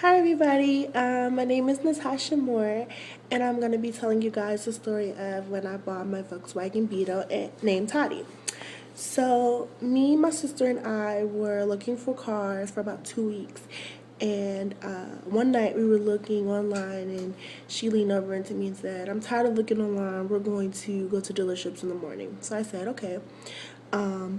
Hi everybody, my name is Natasha Moore and I'm going to be telling you guys the story of when I bought my Volkswagen Beetle named Toddy. So me, my sister, and I were looking for cars for about 2 weeks, and one night we were looking online and she leaned over into me and said, "I'm tired of looking online, we're going to go to dealerships in the morning." So I said, "Okay."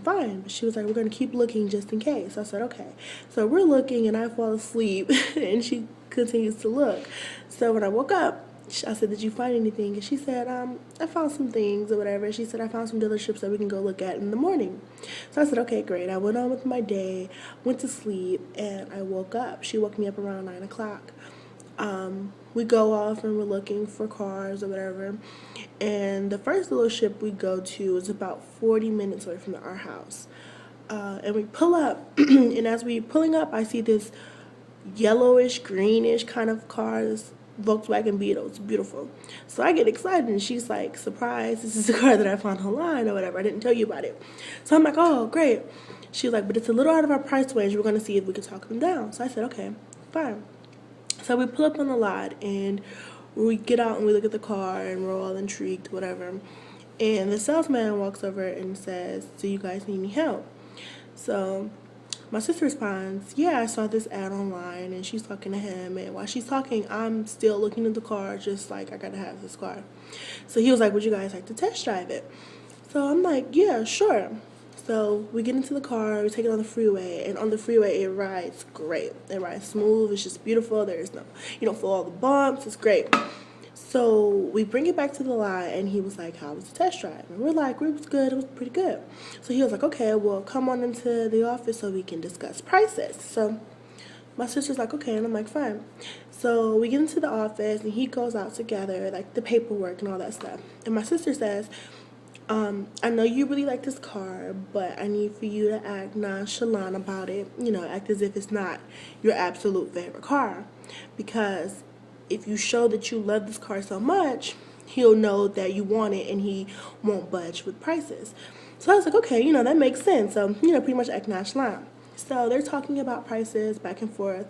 Fine. But she was like, "We're going to keep looking just in case." I said, "Okay." So we're looking and I fall asleep and she continues to look. So when I woke up, I said, "Did you find anything?" And she said, "I found some things or whatever." She said, "I found some dealerships that we can go look at in the morning." So I said, "Okay, great." I went on with my day, went to sleep, and I woke up. She woke me up around 9 o'clock. We go off and we're looking for cars or whatever. And the first dealership we go to is about 40 minutes away from our house. And we pull up, and as we pulling up, I see this yellowish, greenish kind of car, this Volkswagen Beetle. It's beautiful. So I get excited, and she's like, "Surprise, this is the car that I found online or whatever. I didn't tell you about it." So I'm like, "Oh, great." She was like, "But it's a little out of our price range. We're going to see if we can talk them down." So I said, "Okay, fine." So we pull up on the lot and we get out and we look at the car and we're all intrigued, whatever. And the salesman walks over and says, "Do you guys need any help?" So my sister responds, "Yeah, I saw this ad online," and she's talking to him. And while she's talking, I'm still looking at the car, just like, I gotta have this car. So he was like, "Would you guys like to test drive it?" So I'm like, "Yeah, sure." So we get into the car, we take it on the freeway, and on the freeway it rides great. It rides smooth, it's just beautiful. There's no, you don't feel all the bumps, it's great. So we bring it back to the lot, and he was like, "How was the test drive?" And we're like, "It was good, it was pretty good." So he was like, "Okay, well, come on into the office so we can discuss prices." So my sister's like, "Okay," and I'm like, "Fine." So we get into the office, and he goes out to gather, like, the paperwork and all that stuff. And my sister says, "I know you really like this car, but I need for you to act nonchalant about it. Act as if it's not your absolute favorite car. Because if you show that you love this car so much, he'll know that you want it and he won't budge with prices." So I was like, "Okay, that makes sense." So, pretty much act nonchalant. So they're talking about prices back and forth,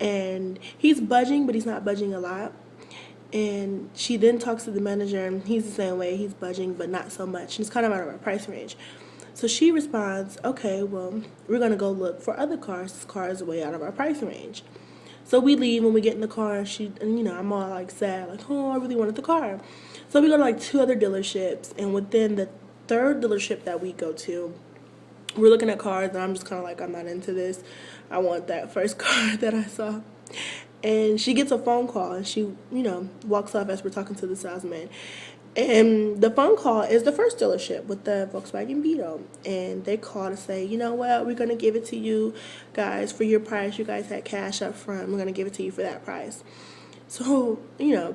and he's budging, but he's not budging a lot. And she then talks to the manager, and he's the same way. He's budging, but not so much. And it's kind of out of our price range. So she responds, "Okay, well, we're going to go look for other cars. This car is way out of our price range." So we leave, and we get in the car, and I'm all like sad, like, "Oh, I really wanted the car." So we go to like two other dealerships, and within the third dealership that we go to, we're looking at cars, and I'm just kind of like, "I'm not into this. I want that first car that I saw." And she gets a phone call, and she, walks off as we're talking to the salesman. And the phone call is the first dealership with the Volkswagen Beetle. And they call to say, "You know what, we're going to give it to you guys for your price. You guys had cash up front. We're going to give it to you for that price." So,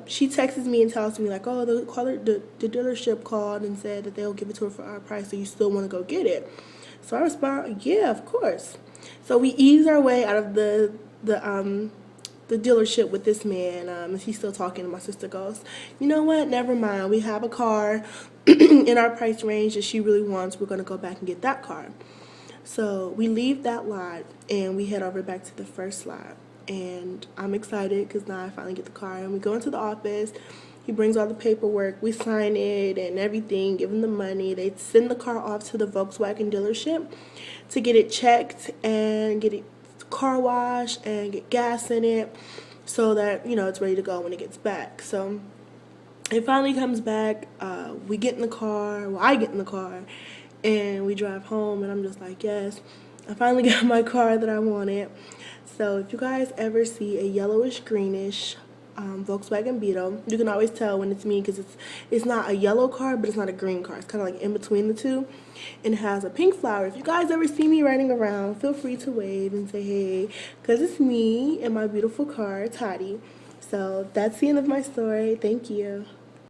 she texts me and tells me, like, "Oh, the dealership called and said that they'll give it to her for our price, so you still want to go get it?" So I respond, "Yeah, of course." So we ease our way out of the dealership with this man. He's still talking, and my sister goes, "You know what? Never mind. We have a car in our price range that she really wants. We're going to go back and get that car." So we leave that lot, and we head over back to the first lot. And I'm excited because now I finally get the car. And we go into the office. He brings all the paperwork. We sign it and everything, give him the money. They send the car off to the Volkswagen dealership to get it checked and get it car wash and get gas in it so that it's ready to go when it gets back. So it finally comes back. We get in the car. Well, I get in the car, and we drive home, and I'm just like, "Yes, I finally got my car that I wanted." So if you guys ever see a yellowish greenish Volkswagen Beetle, you can always tell when it's me because it's not a yellow car, but it's not a green car. It's kind of like in between the two, and it has a pink flower. If you guys ever see me riding around, feel free to wave and say hey, because it's me and my beautiful car, Toddy. So that's the end of my story. Thank you.